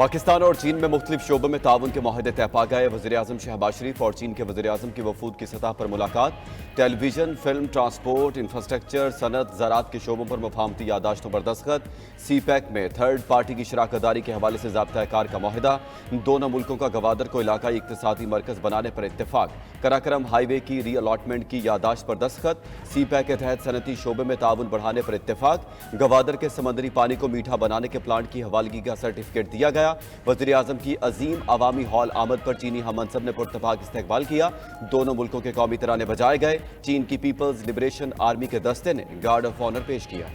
पाकिस्तान और चीन में मुख्तलिफ शोबों में ताउन के मुआहदे तय पा गए। वज़ीर-ए-आज़म शहबाज शरीफ और चीन के वज़ीर-ए-आज़म की वफूद की सतह पर मुलाकात। टेलीविजन, फिल्म, ट्रांसपोर्ट, इंफ्रास्ट्रक्चर, सनत, ज़राअत के शोबों पर मुफाहमती यादाश्तों पर दस्तखत। CPEC में थर्ड पार्टी की शराकतदारी के हवाले से ज़ाब्ता कार का मुआहदा। दोनों मुल्कों का गवादर को इलाकाई इक़्तिसादी मरकज़ बनाने पर इत्तेफाक। कराकरम हाईवे की री अलॉटमेंट की यादाश्त पर दस्तखत। CPEC के तहत सनती शोबे में ताउन बढ़ाने पर इत्तेफाक। गवादर के समंदरी पानी को मीठा बनाने के प्लांट की हवालगी का सर्टिफिकेट दिया गया। वज़ीर-ए-आज़म की अजीम अवामी हॉल आमद पर चीनी हम मनसब ने पुरतफाक इस्तकबाल किया। दोनों मुल्कों के कौमी तराने बजाए गए। चीन की पीपल्स लिबरेशन आर्मी के दस्ते ने गार्ड ऑफ ऑनर पेश किया।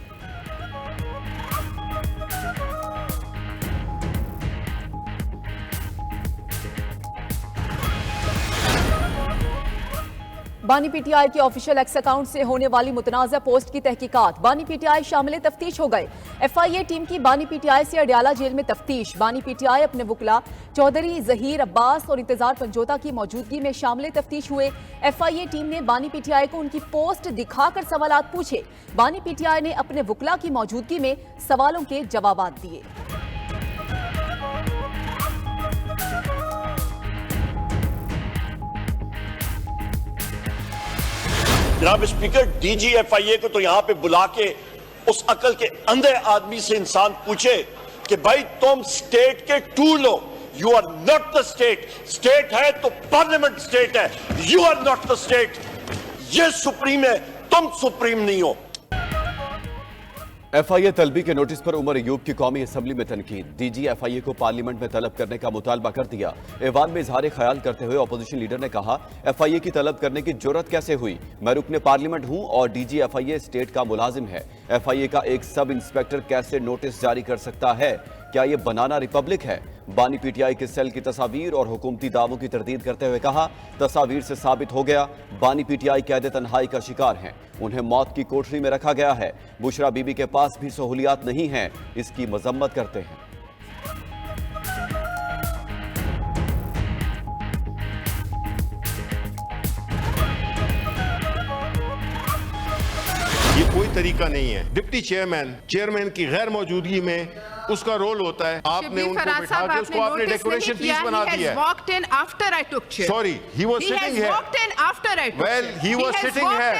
बानी PTI के ऑफिशियल एक्स अकाउंट से होने वाली मुतनाज़ा पोस्ट की तहकीकात। बानी PTI शामिल तफ्तीश हो गए। FIA टीम की बानी PTI से अडयाला जेल में तफ्तीश। बानी PTI अपने वकला चौधरी जहीर अब्बास और इंतजार पंजोता की मौजूदगी में शामिल तफ्तीश हुए। FIA टीम ने बानी PTI को उनकी पोस्ट दिखाकर सवालात पूछे। बानी PTI ने अपने वकला की मौजूदगी में सवालों के जवाब दिए। जनाब स्पीकर, DG FIA को तो यहां पे बुला के उस अकल के अंधे आदमी से इंसान पूछे कि भाई तुम स्टेट के टूल हो। You are not the state. State है तो पार्लियामेंट स्टेट है। You are not the state. ये सुप्रीम है, तुम सुप्रीम नहीं हो। FIA तलबी के नोटिस पर उमर अयूब की कौमी असम्बली में तनकीद। DG FIA को पार्लियामेंट में तलब करने का मुतालबा कर दिया। ऐवान में इजहार ख्याल करते हुए अपोजिशन लीडर ने कहा, FIA की तलब करने की जुर्रत कैसे हुई? मैं रुकने पार्लियामेंट हूं और DG FIA स्टेट का मुलाजिम है। FIA का एक सब इंस्पेक्टर कैसे नोटिस जारी कर सकता है? क्या ये बनाना रिपब्लिक है? बानी PTI के सेल की तस्वीर और हुकूमती दावों की तरदीद करते हुए कहा, तस्वीर से साबित हो गया बानी PTI कैद तन्हाई का शिकार हैं। उन्हें मौत की कोठरी में रखा गया है। बुशरा बीबी के पास भी सहूलियात नहीं हैं। इसकी मजम्मत करते हैं। ये कोई तरीका नहीं है। डिप्टी चेयरमैन की गैर मौजूदगी में उसका रोल होता है। आपने उनको बिठा के उसको आपने डेकोरेशन पीस बना दिया है। Sorry, he was sitting here. Well, he was sitting here.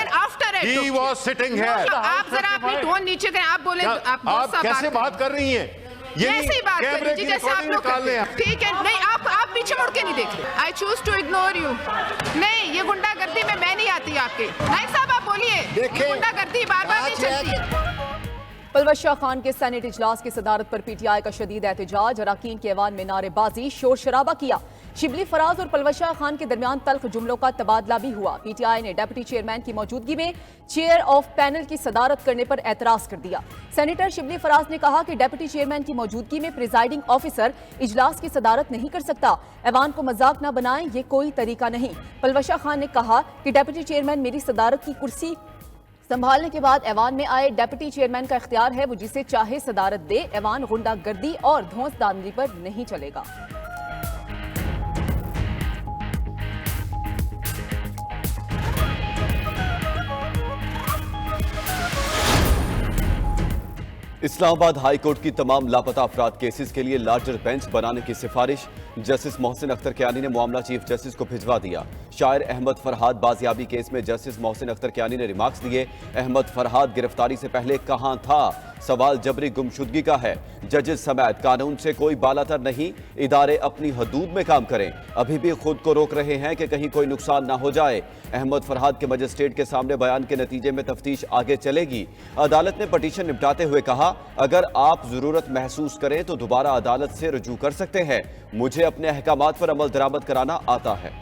He was sitting here. आप जरा अपनी टोन नीचे करें। आप बोले आप कैसे बात कर रही हैं? ऐसी बात करें जी जैसे आप लोग करते हैं। ठीक है, नहीं आप पीछे मुड़ के नहीं देख रहे। I choose to ignore you. नहीं, ये गुंडागर्दी में मैं नहीं आती आपके। नाइक साहब आप बोलिए। गुंडागर्दी बार-बार नहीं चलती। परवेज शाह खान के सेनेट इजलास की सदारत पर PTI का शदीद एहतजाज। अरकान के ऐवान में नारेबाजी, शोर शराबा किया। शिबली फराज और परवेज शाह खान के दरमियान तल्ख जुमलों का तबादला भी हुआ। PTI ने डिप्टी चेयरमैन की मौजूदगी में चेयर ऑफ पैनल की सदारत करने पर एतराज कर दिया। सेनेटर शिबली फराज ने कहा कि डिप्टी चेयरमैन की मौजूदगी में प्रिजाइडिंग ऑफिसर इजलास की सदारत नहीं कर सकता। ऐवान को मजाक न बनाएं, ये कोई तरीका नहीं। परवेज शाह खान ने कहा कि डिप्टी चेयरमैन मेरी सदारत की कुर्सी संभालने के बाद ऐवान में आए डिप्टी चेयरमैन का इख्तियार है, वो जिसे चाहे सदारत दे। ऐवान गुंडागर्दी और धौंसदानगी पर नहीं चलेगा। इस्लामाबाद हाई कोर्ट की तमाम लापता अफराद केसेस के लिए लार्जर बेंच बनाने की सिफारिश। जस्टिस मोहसिन अख्तर कियानी ने मामला चीफ जस्टिस को भिजवा दिया। शायर अहमद फरहाद बाजियाबी केस में जस्टिस मोहसिन अख्तर कियानी ने रिमार्क्स दिए। अहमद फरहाद गिरफ्तारी से पहले कहां था? सवाल जबरी गुमशुदगी का है। जजेस समेत कानून से कोई बालातर नहीं। इदारे अपनी हदूद में काम करें। अभी भी खुद को रोक रहे हैं कि कहीं कोई नुकसान ना हो जाए। अहमद फरहाद के मजिस्ट्रेट के सामने बयान के नतीजे में तफ्तीश आगे चलेगी। अदालत ने पटिशन निपटाते हुए कहा, अगर आप जरूरत महसूस करें तो दोबारा अदालत से रुजू कर सकते हैं। मुझे अपने अहकामात पर अमल दरामद कराना आता है।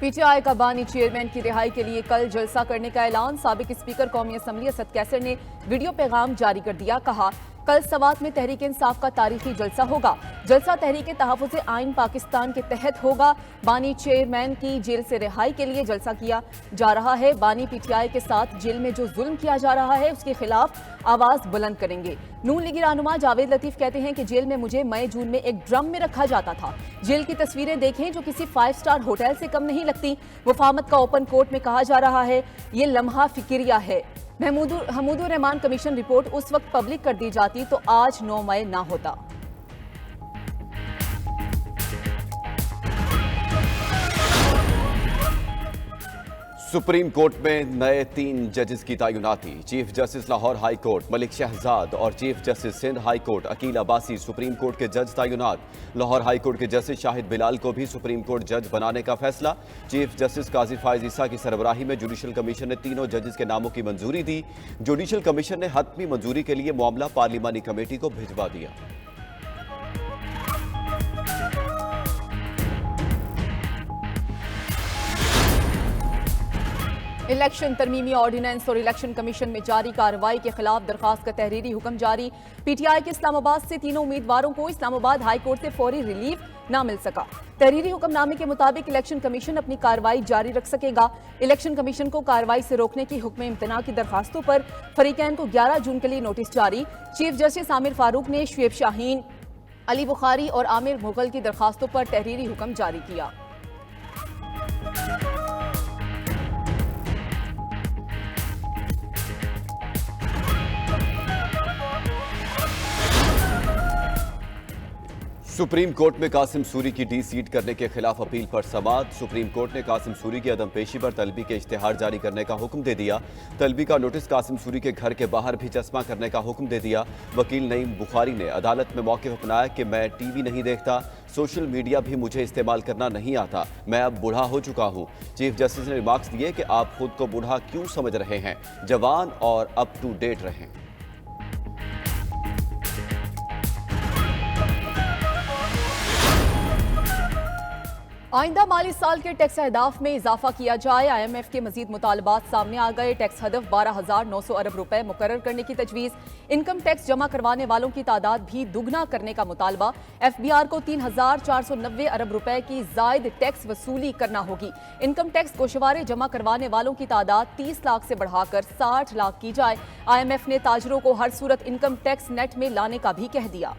PTI का बानी चेयरमैन की रिहाई के लिए कल जलसा करने का ऐलान। साबिक स्पीकर कौमी असम्बली असद कैसर ने वीडियो पैगाम जारी कर दिया। कहा, कल सवात में तहरीक इंसाफ का तारीखी जलसा होगा। जलसा तहरीक तहफ़्फ़ुज़ आइन पाकिस्तान के तहत होगा। बानी चेयरमैन की जेल से रिहाई के लिए जलसा किया जा रहा है। बानी PTI के साथ जेल में जो जुल्म किया जा रहा है उसके खिलाफ आवाज बुलंद करेंगे। नून लीगी रहनुमा जावेद लतीफ कहते हैं कि जेल में मुझे मई जून में एक ड्रम में रखा जाता था। जेल की तस्वीरें देखें जो किसी 5 स्टार होटल से कम नहीं लगती। वफामत का ओपन कोर्ट में कहा जा रहा है, ये लम्हा फिक्रिया है। महमूदुर रहमान कमीशन रिपोर्ट उस वक्त पब्लिक कर दी जाती तो आज 9 मई ना होता। सुप्रीम कोर्ट में नए 3 जजेस की तैनाती। Chief justice Lahore high court Malik Shahzad और chief justice Sindh high court Aqeel Abbasi supreme court के जज तैनात। लाहौर हाई कोर्ट के जस्टिस शाहिद बिलाल को भी सुप्रीम कोर्ट जज बनाने का फैसला। चीफ जस्टिस काजी फायज ईसा की सरबराही में जुडिशल कमीशन ने तीनों जजेस के नामों की मंजूरी दी। जुडिशल कमीशन ने हतमी मंजूरी के लिए मामला पार्लिमानी कमेटी को भिजवा दिया। इलेक्शन तरमीमी ऑर्डिनेंस और इलेक्शन कमीशन में जारी कार्रवाई के खिलाफ दरखास्त का तहरीरी हुक्म जारी। पीटीआई के इस्लामाबाद से तीनों उम्मीदवारों को इस्लामाबाद हाई कोर्ट से फौरी रिलीफ न मिल सका। तहरीरी हुक्मनामे के मुताबिक इलेक्शन कमीशन अपनी कार्रवाई जारी रख सकेगा। इलेक्शन कमीशन को कार्रवाई से रोकने की हुक्म इम्तना की दरखास्तों पर फरीकैन को 11 जून के लिए नोटिस जारी। चीफ जस्टिस आमिर फारूक ने शुएब शाहीन, अली बुखारी और आमिर मुगल की दरखास्तों पर तहरीरी हुक्म जारी किया। सुप्रीम कोर्ट में कासिम सूरी की डी सीट करने के खिलाफ अपील पर समाअत। सुप्रीम कोर्ट ने कासिम सूरी की अदम पेशी पर तलबी के इश्तिहार जारी करने का हुक्म दे दिया। तलबी का नोटिस कासिम सूरी के घर के बाहर भी चस्पा करने का हुक्म दे दिया। वकील नईम बुखारी ने अदालत में मौक़िफ़ अपनाया कि मैं टीवी नहीं देखता, सोशल मीडिया भी मुझे इस्तेमाल करना नहीं आता, मैं अब बूढ़ा हो चुका हूँ। चीफ जस्टिस ने रिमार्क्स दिए कि आप खुद को बूढ़ा क्यों समझ रहे हैं, जवान और अप टू डेट रहें। आइंदा माली साल के टैक्स अहदाफ में इजाफा किया जाए। IMF के मजीद मुतालबात सामने आ गए। टैक्स हदफ 12,900 अरब रुपए मुकर्रर करने की तजवीज़। इनकम टैक्स जमा करवाने वालों की तादाद भी दुगना करने का मुतालबा। FBR को 3,490 अरब रुपए की जायद टैक्स वसूली करना होगी। इनकम टैक्स गोशवारे जमा करवाने वालों की तादाद 30 लाख से बढ़ाकर 60 लाख की जाए। IMF ने ताजरों को हर सूरत इनकम टैक्स नेट में लाने का भी कह दिया।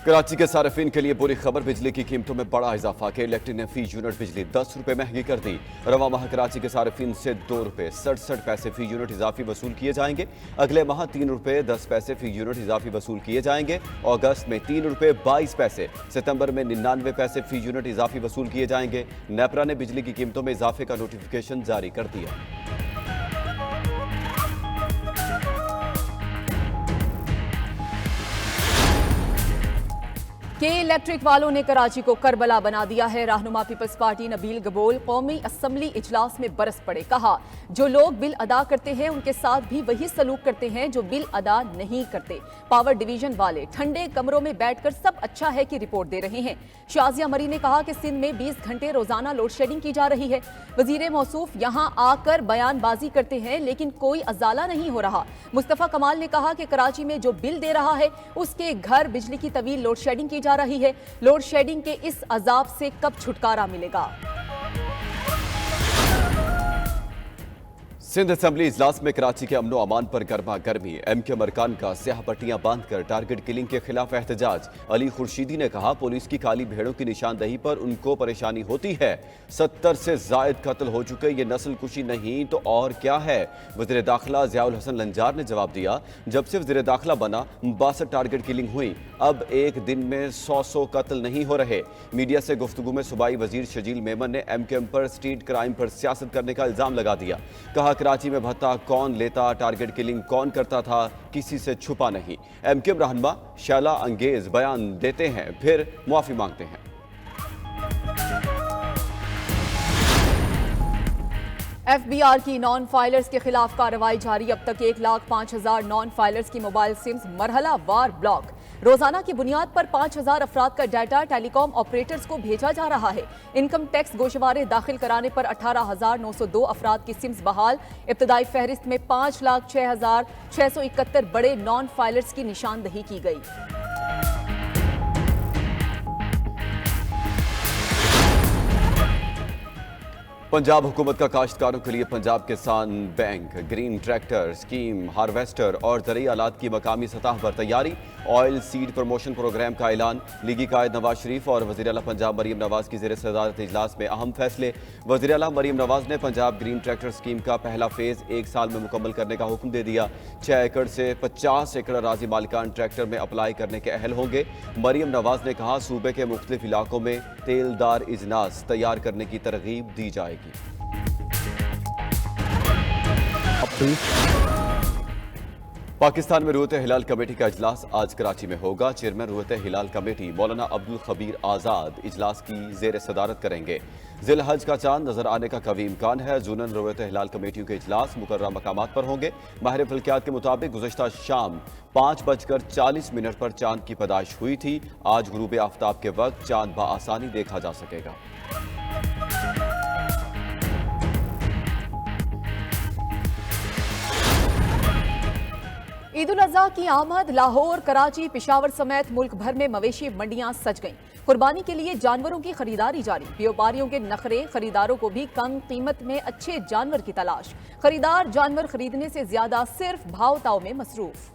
कराची के सार्फिन के लिए बुरी खबर, बिजली की कीमतों में बड़ा इजाफा। के इलेक्ट्रिक ने फी यूनिट बिजली 10 रुपए महंगी कर दी। रवा माह कराची के सार्फिन से 2 रुपए 67 पैसे फी यूनिट इजाफी वसूल किए जाएंगे। अगले माह 3 रुपए 10 पैसे फी यूनिट इजाफी वसूल किए जाएंगे। अगस्त में 3 रुपए 22 पैसे, सितंबर में 99 पैसे फी यूनिट इजाफी वसूल किए जाएंगे। नेपरा ने बिजली की कीमतों में इजाफे का नोटिफिकेशन जारी कर दिया। के इलेक्ट्रिक वालों ने कराची को करबला बना दिया है। रहनुमा पीपल्स पार्टी नबील गबोल कौमी असम्बली इजलास में बरस पड़े। कहा, जो लोग बिल अदा करते हैं उनके साथ भी वही सलूक करते हैं जो बिल अदा नहीं करते। पावर डिवीजन वाले ठंडे कमरों में बैठकर सब अच्छा है की रिपोर्ट दे रहे हैं। शाजिया मरी ने कहा कि सिंध में 20 घंटे रोजाना लोड शेडिंग की जा रही है। वजीर मौसूफ यहां आकर बयानबाजी करते हैं लेकिन कोई अजाला नहीं हो रहा। मुस्तफा कमाल ने कहा कि कराची में जो बिल दे रहा है उसके घर बिजली की तवील लोड शेडिंग की जा रही है। लोड शेडिंग के इस अजाब से कब छुटकारा मिलेगा? सिंध असेंबली इजलास में कराची के अमनो अमान पर गर्मा गर्मी। MK अरकान का स्याह पट्टियां बांधकर टारगेट किलिंग के खिलाफ एहतजाज। अली खुर्शीदी ने कहा, पुलिस की काली भेड़ों की निशानदही पर उनको परेशानी होती है। 70 से जायद कत्ल हो चुके, ये नस्ल कुशी नहीं तो और क्या है? वज़ीर दाखिला ज़ियाउल हसन लंजार ने जवाब दिया, जब से वज़ीर दाखिला बना 62 टारगेट किलिंग हुई, अब एक दिन में 100 कत्ल नहीं हो रहे। मीडिया से गुफ्तगू में सूबाई वजीर शजील मेमन ने MK पर स्ट्रीट क्राइम पर सियासत करने का इल्जाम लगा दिया। कहा, कराची में भत्ता कौन लेता, टारगेट किलिंग कौन करता था, किसी से छुपा नहीं। MK रहनुमा शैला अंगेज बयान देते हैं फिर मुआफी मांगते हैं। FBR की नॉन फाइलर्स के खिलाफ कार्रवाई जारी। अब तक 1,05,000 नॉन फाइलर्स की मोबाइल सिम्स मरहला वार ब्लॉक। रोजाना की बुनियाद पर 5,000 अफराद का डाटा टेलीकॉम ऑपरेटर्स को भेजा जा रहा है। इनकम टैक्स गोशवारे दाखिल कराने पर 18,902 अफराद की सिम्स बहाल। इब्तदाई फहरिस्त में 5,06,671 बड़े नॉन फाइलर्स की निशानदही की गई। पंजाब हुकूमत का काश्तकारों के लिए पंजाब किसान bank, green tractor scheme, harvester और ज़रूरी आलात की मकामी सतह पर तैयारी, ऑयल सीड प्रमोशन प्रोग्राम का ऐलान। लीगी कायद नवाज शरीफ और वज़ीर आला पंजाब मरीम नवाज की ज़ेर सदारत इजलास में अहम फैसले। वज़ीर आला मरीम नवाज ने पंजाब ग्रीन ट्रैक्टर स्कीम का पहला फेज़ 1 साल में मुकम्मल करने का हुक्म दे दिया। 6 एकड़ से 50 एकड़ अराजी मालिकान ट्रैक्टर में अप्लाई करने के अहल होंगे। मरीम नवाज ने कहा, सूबे के मुख्तलिफ इलाकों में तेलदार इजनास तैयार करने की तरगीब दी जाएगी। पाकिस्तान में रूयत हिलाल कमेटी का इजलास आज कराची में होगा। चेयरमैन रूयत हिलाल कमेटी मौलाना अब्दुल खबीर आज़ाद इजलास की ज़ेर सदारत करेंगे। ज़िल हज का चांद नजर आने का कवी इम्कान है। जूनन रूयत हिलाल कमेटियों के इजलास मुकर्रर मकामात पर होंगे। माहिर फल्कियात के मुताबिक गुज़श्ता शाम 5:40 पर चांद की पैदाइश हुई थी। आज गुरूब आफ्ताब के वक्त चांद बआसानी देखा जा सकेगा। ईद उल अजहा की आमद। लाहौर, कराची, पेशावर समेत मुल्क भर में मवेशी मंडियां सज गईं। कुर्बानी के लिए जानवरों की खरीदारी जारी। व्यापारियों के नखरे, खरीदारों को भी कम कीमत में अच्छे जानवर की तलाश। खरीदार जानवर खरीदने से ज्यादा सिर्फ भाव ताव में मसरूफ।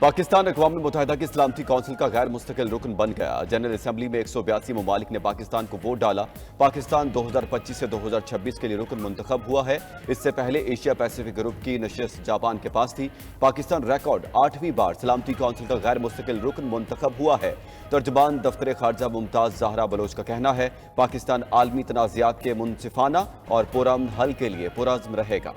पाकिस्तान अक़वाम मुत्तहिदा की सलामती कौंसिल का गैर मुस्तकिल रुकन बन गया। जनरल असम्बली में 182 ममालिक ने पाकिस्तान को वोट डाला। पाकिस्तान 2025 से 2026 के लिए रुकन मुंतखब हुआ है। इससे पहले एशिया पैसिफिक ग्रुप की नशिस्त जापान के पास थी। पाकिस्तान रिकॉर्ड 8वीं बार सलामती कौंसिल का गैर मुस्तकिल रुकन मुंतखब हुआ है। तर्जुमान दफ्तर खारजा मुमताज ज़हरा बलोच का कहना है, पाकिस्तान आलमी तनाज़ात के मुनसिफाना और पुरअमन हल के लिए पुरअज़्म रहेगा।